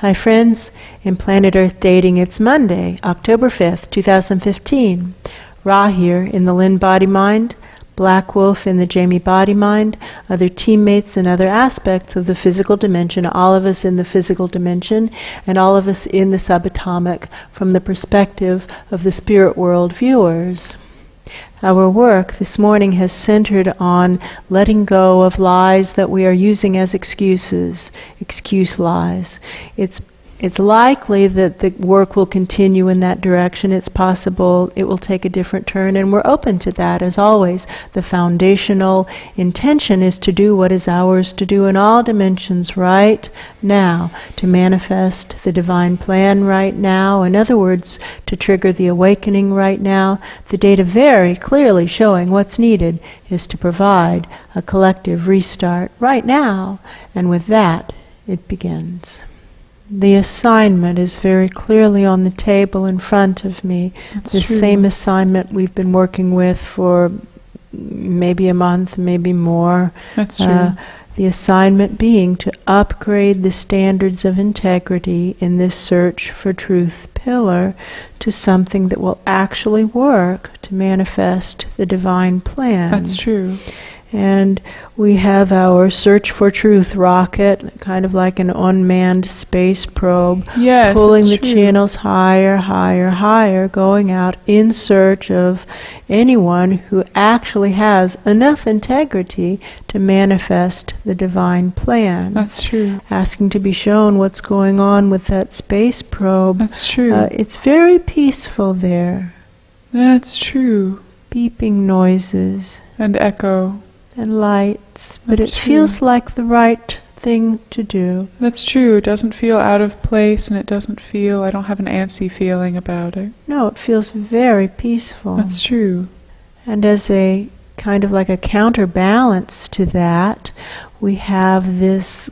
Hi friends, in Planet Earth Dating, it's Monday, October 5th, 2015. Ra here in the Lynn-Body-Mind, Black Wolf in the Jamie-Body-Mind, other teammates and other aspects of the physical dimension, all of us in the physical dimension, and all of us in the subatomic from the perspective of the spirit world viewers. Our work this morning has centered on letting go of lies that we are using as excuses, excuse lies. It's likely that the work will continue in that direction. It's possible it will take a different turn, and we're open to that as always. The foundational intention is to do what is ours to do in all dimensions right now, to manifest the divine plan right now. In other words, to trigger the awakening right now. The data very clearly showing what's needed is to provide a collective restart right now, and with that, it begins. The assignment is very clearly on the table in front of me. The same assignment we've been working with for maybe a month, maybe more. That's true. The assignment being to upgrade the standards of integrity in this search for truth pillar to something that will actually work to manifest the divine plan. That's true. And we have our search for truth rocket, kind of like an unmanned space probe, yes, pulling the channels higher, higher, higher, going out in search of anyone who actually has enough integrity to manifest the divine plan. That's true. Asking to be shown what's going on with that space probe. That's true. It's very peaceful there. That's true. Beeping noises. And echo. And lights, but That's it feels like the right thing to do. That's true. It doesn't feel out of place, and it doesn't feel, I don't have an antsy feeling about it. No, it feels very peaceful. That's true. And as a kind of like a counterbalance to that, we have this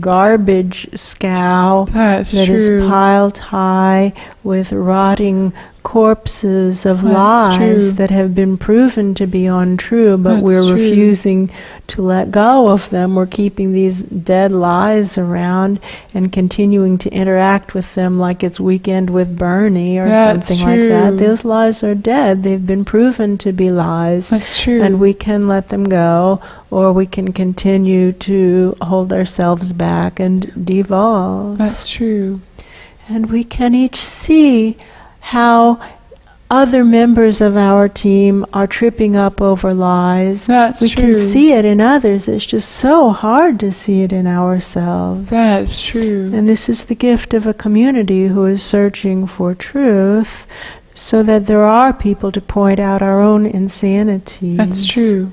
garbage scow that is piled high with rotting corpses of lies that have been proven to be untrue, but we're refusing to let go of them. We're keeping these dead lies around and continuing to interact with them like it's Weekend with Bernie or something like that. Those lies are dead. They've been proven to be lies. That's true. And we can let them go, or we can continue to hold ourselves back and devolve. That's true. And we can each see how other members of our team are tripping up over lies. We can see it in others. It's just so hard to see it in ourselves. That's true. And this is the gift of a community who is searching for truth, so that there are people to point out our own insanities. That's true.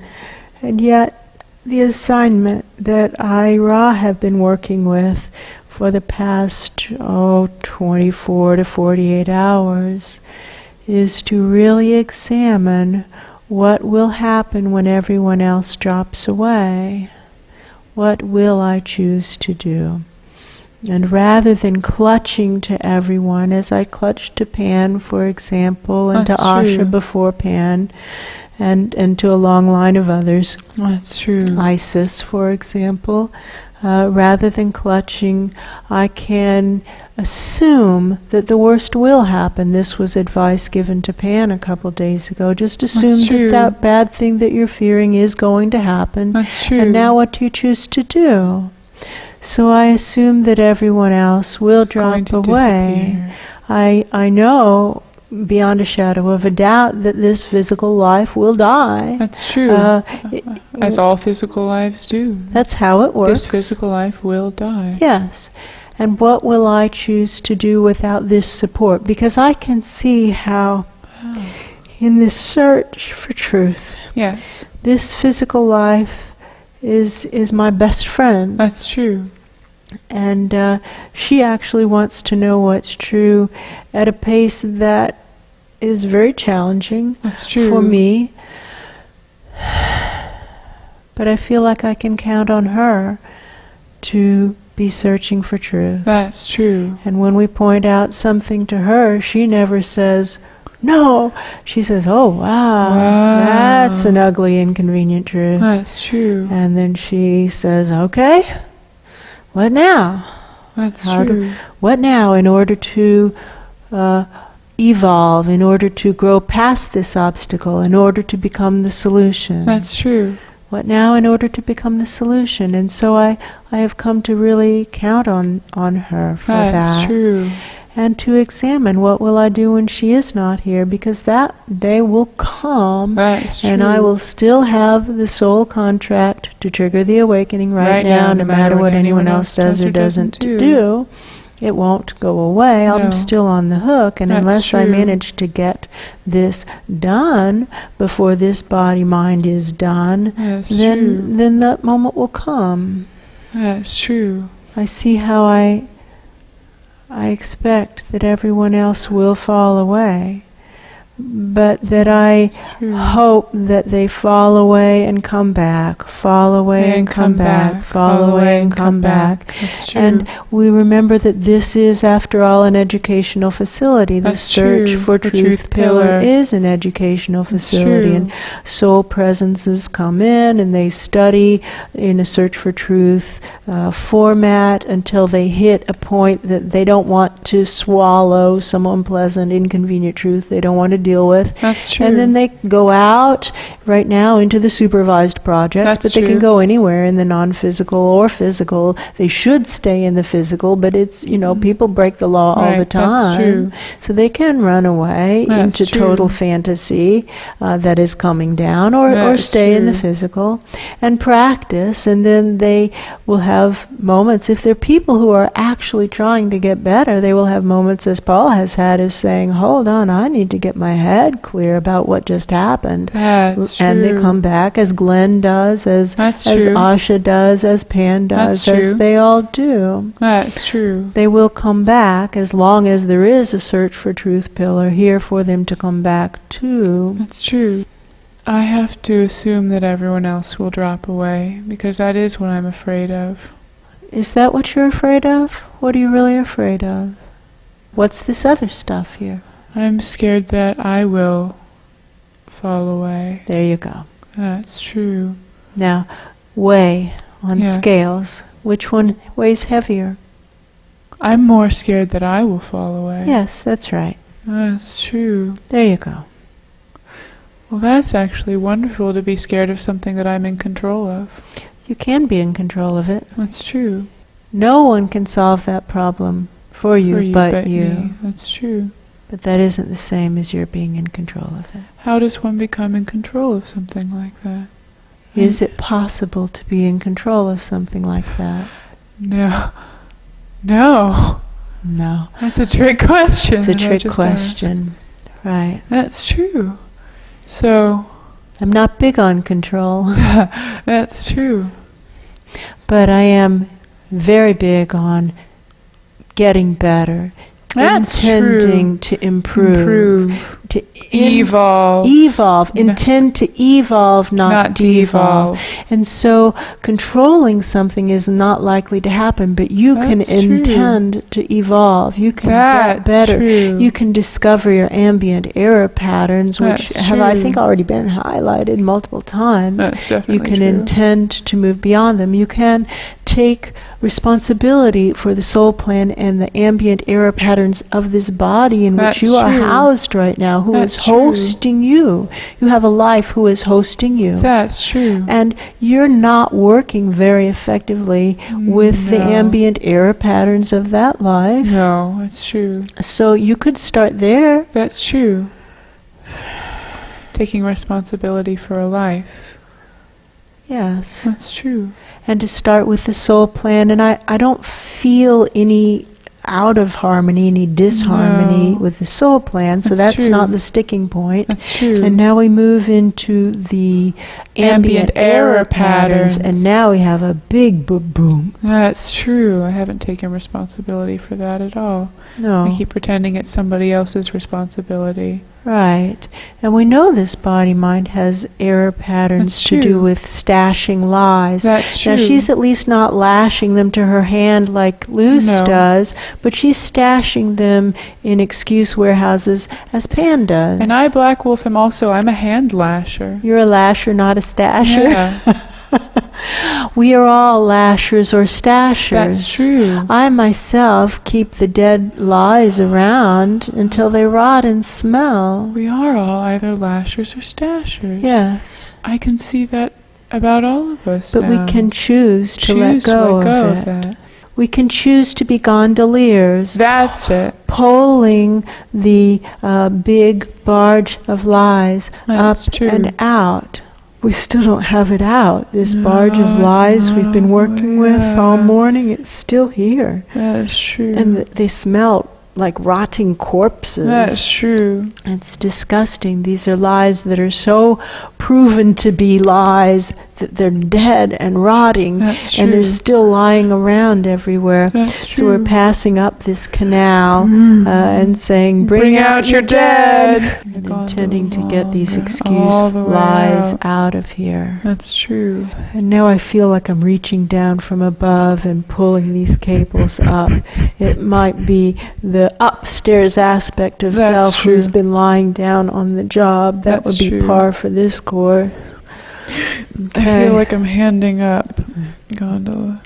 And yet, the assignment that I, Ra, have been working with for the past 24 to 48 hours is to really examine what will happen when everyone else drops away. What will I choose to do? And rather than clutching to everyone, as I clutched to Pan, for example, and to Asha before Pan, and to a long line of others, that's true. Isis, for example, rather than clutching, I can assume that the worst will happen. This was advice given to Pan a couple days ago. Just assume that that bad thing that you're fearing is going to happen. That's true. And now what do you choose to do? So I assume that everyone else will drop away. I know beyond a shadow of a doubt that this physical life will die. That's true. As all physical lives do. That's how it works. This physical life will die. Yes. And what will I choose to do without this support? Because I can see how in this search for truth, this physical life is my best friend. That's true. And she actually wants to know what's true at a pace that is very challenging for me. But I feel like I can count on her to be searching for truth. That's true. And when we point out something to her, she never says, no. She says, oh, wow, that's an ugly, inconvenient truth. That's true. And then she says, okay, what now? That's true. What now in order to evolve, in order to grow past this obstacle, in order to become the solution? That's true. What now in order to become the solution? And so I have come to really count on her for that. That's true. And to examine what will I do when she is not here, because that day will come. That's true. And I will still have the soul contract to trigger the awakening right now, no matter what anyone else does or doesn't do. It won't go away. No. I'm still on the hook, and That's unless I true. manage to get this done before this body-mind is done, That's then that moment will come. That's true. I see how I expect that everyone else will fall away, but that I hope that they fall away and come back, fall away and come back, fall away and come back. That's true. And we remember that this is, after all, an educational facility. The That's Search true. for The Truth Truth Pillar Pillar is an educational facility, true. and soul presences come in and they study in a Search for Truth format until they hit a point that they don't want to swallow some unpleasant, inconvenient truth they don't want to deal with. That's true. And then they go out right now into the supervised projects, That's but they can true. go anywhere in the non-physical or physical. They should stay in the physical, but it's, people break the law all the Right, time. that's true. So they can run away That's into true. total fantasy that is coming down, or That's stay in the true. physical and practice, and then they will have moments. If they're people who are actually trying to get better, they will have moments, as Paul has had, of saying, hold on, I need to get my head clear about what just happened. That's And true. they come back, as Glenn does, as That's as true. Asha does, as Pan does, That's as true. they all do. That's true. They will come back as long as there is a Search for Truth Pillar here for them to come back to. That's true. I have to assume that everyone else will drop away, because that is what I'm afraid of. Is that what you're afraid of? What are you really afraid of? What's this other stuff here? I'm scared that I will fall away. There you go. That's true. Now, weigh on Yeah. scales. Which one weighs heavier? I'm more scared that I will fall away. Yes, that's right. That's true. There you go. Well, that's actually wonderful, to be scared of something that I'm in control of. You can be in control of it. That's true. No one can solve that problem for you, but you. me. That's true. But that isn't the same as your being in control of it. How does one become in control of something like that? Is it possible to be in control of something like that? No. No. No. That's a trick question. It's a that I trick just question. Right. asked. That's true. So, I'm not big on control, that's true. but I am very big on getting better, That's intending to improve, to Evolve. intend to evolve, not devolve. And so controlling something is not likely to happen, but you can That's true. intend to evolve. You can That's get better. true. You can discover your ambient error patterns, which That's have, I true. think, already been highlighted multiple times. That's definitely You can true. intend to move beyond them. You can take responsibility for the soul plan and the ambient error patterns of this body in That's which you are true. housed right now, who That's is true. hosting you. You have a life who is hosting you. That's true. And you're not working very effectively with the No. ambient error patterns of that life. No, that's true. So you could start there. That's true. Taking responsibility for a life. Yes. That's true. And to start with the soul plan. And I don't feel any out of harmony, any disharmony No. with the soul plan, so That's that's true. not the sticking point. That's true. And now we move into the ambient error patterns, and now we have a big boom. That's true. I haven't taken responsibility for that at all. No. I keep pretending it's somebody else's responsibility. Right. And we know this body-mind has error patterns That's to do true. with stashing lies. That's true. Now, she's at least not lashing them to her hand like Luce No. does, but she's stashing them in excuse warehouses as Pan does. And I, Black Wolf, am also, I'm a hand lasher. You're a lasher, not a stasher. Yeah. We are all lashers or stashers. That's true. I myself keep the dead lies around until they rot and smell. We are all either lashers or stashers. Yes. I can see that about all of us But now. we can choose to let go of it. that. We can choose to be gondoliers. That's it. Pulling the big barge of lies That's up true. and out. We still don't have it out. This No, barge of it's lies we've not. been working with all Yeah. morning, it's still here. That's true. And they smell like rotting corpses. That's true. It's disgusting. These are lies that are so proven to be lies that they're dead and rotting. That's And they're true. still lying around everywhere. That's So we're true. passing up this canal and saying, bring out your dead. And intending to get these All excuse the way lies out. out of here. That's true. And now I feel like I'm reaching down from above and pulling these cables up. It might be the upstairs aspect of That's self who's true. been lying down on the job. That That's would be true. par for this course. I feel like I'm handing up gondola.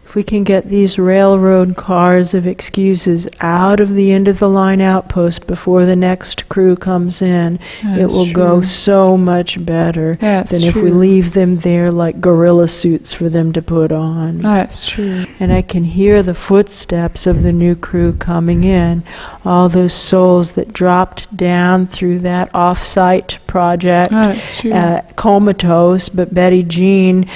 If we can get these railroad cars of excuses out of the end of the line outpost before the next crew comes in, it That's will go true. so much better That's than if we true. leave them there like gorilla suits for them to put on. That's true. And I can hear the footsteps of the new crew coming in. All those souls that dropped down through that off-site project, That's true. comatose, but Betty Jean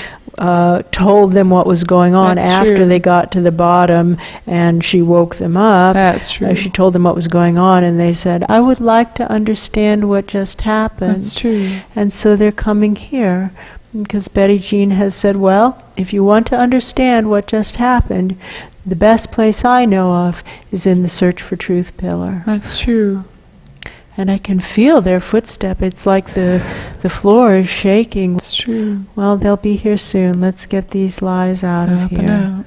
told them what was going on That's after true. they got to the bottom, and she woke them up. That's true. She told them what was going on, and they said, I would like to understand what just happened. That's true. And so they're coming here. Because Betty Jean has said, well, if you want to understand what just happened, the best place I know of is in the Search for Truth pillar. That's true. And I can feel their footstep. It's like the floor is shaking. That's true. Well, they'll be here soon. Let's get these lies out of Up here. and out.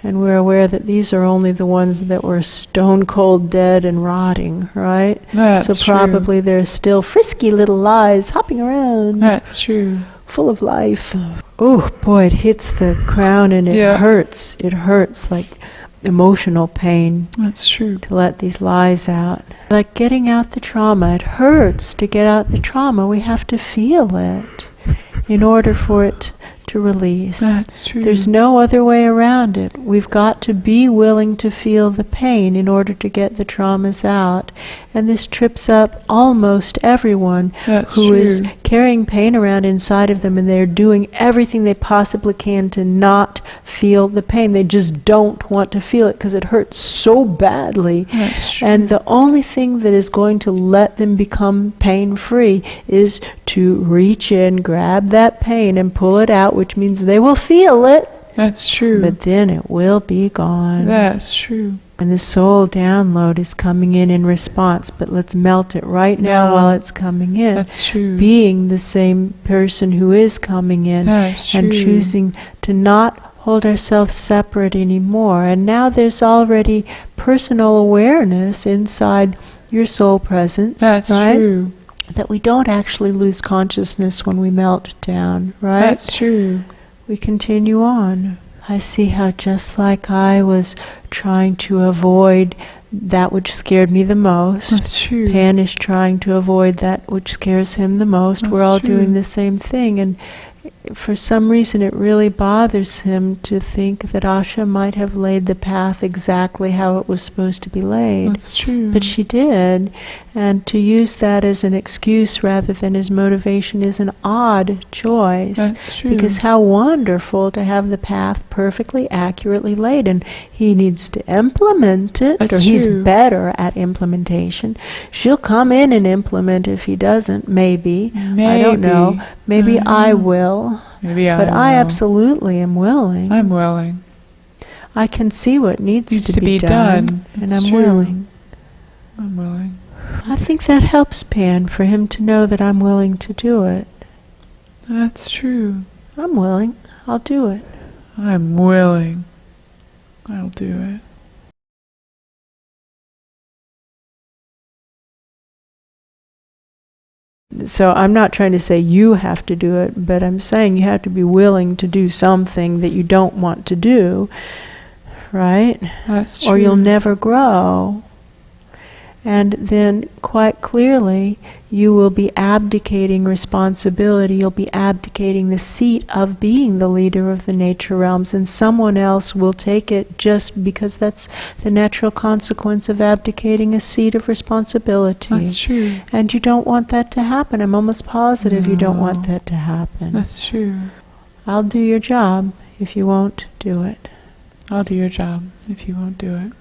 And we're aware that these are only the ones that were stone cold dead and rotting, right? That's So true. probably there's still frisky little lies hopping around. That's true. Full of life. Oh boy, it hits the crown and it Yeah. hurts. It hurts like emotional pain That's true. to let these lies out. Like getting out the trauma. It hurts to get out the trauma. We have to feel it in order for it to release. That's true. There's no other way around it. We've got to be willing to feel the pain in order to get the traumas out. And this trips up almost everyone That's who is true. carrying pain around inside of them, and they're doing everything they possibly can to not feel the pain. They just don't want to feel it because it hurts so badly. That's true. And the only thing that is going to let them become pain-free is to reach in, grab that pain, and pull it out, which means they will feel it, That's true. but then it will be gone. That's true. And the soul download is coming in response, but let's melt it right now No. while it's coming in. That's true. Being the same person who is coming in That's and true. choosing to not hold ourselves separate anymore. And now there's already personal awareness inside your soul presence. That's right? true. That we don't actually lose consciousness when we melt down, right? That's true. We continue on. I see how just like I was trying to avoid that which scared me the most, That's true. Pan is trying to avoid that which scares him the most. We're That's all true. doing the same thing, and for some reason it really bothers him to think that Asha might have laid the path exactly how it was supposed to be laid. That's true. But she did, and to use that as an excuse rather than as motivation is an odd choice. That's true. Because how wonderful to have the path perfectly accurately laid, and he needs to implement it, That's or he's true. better at implementation. She'll come in and implement if he doesn't, maybe. I don't know. Maybe I will. Maybe But I absolutely am willing. I'm willing. I can see what needs to be done, and It's I'm true. willing. I'm willing. I think that helps Pan, for him to know that I'm willing to do it. That's true. I'm willing. I'll do it. I'm willing. I'll do it. So I'm not trying to say you have to do it, but I'm saying you have to be willing to do something that you don't want to do, right? That's true. Or you'll never grow. And then quite clearly you will be abdicating responsibility, you'll be abdicating the seat of being the leader of the nature realms, and someone else will take it just because that's the natural consequence of abdicating a seat of responsibility. That's true. And you don't want that to happen. I'm almost positive you don't want that to happen. That's true. I'll do your job if you won't do it. I'll do your job if you won't do it.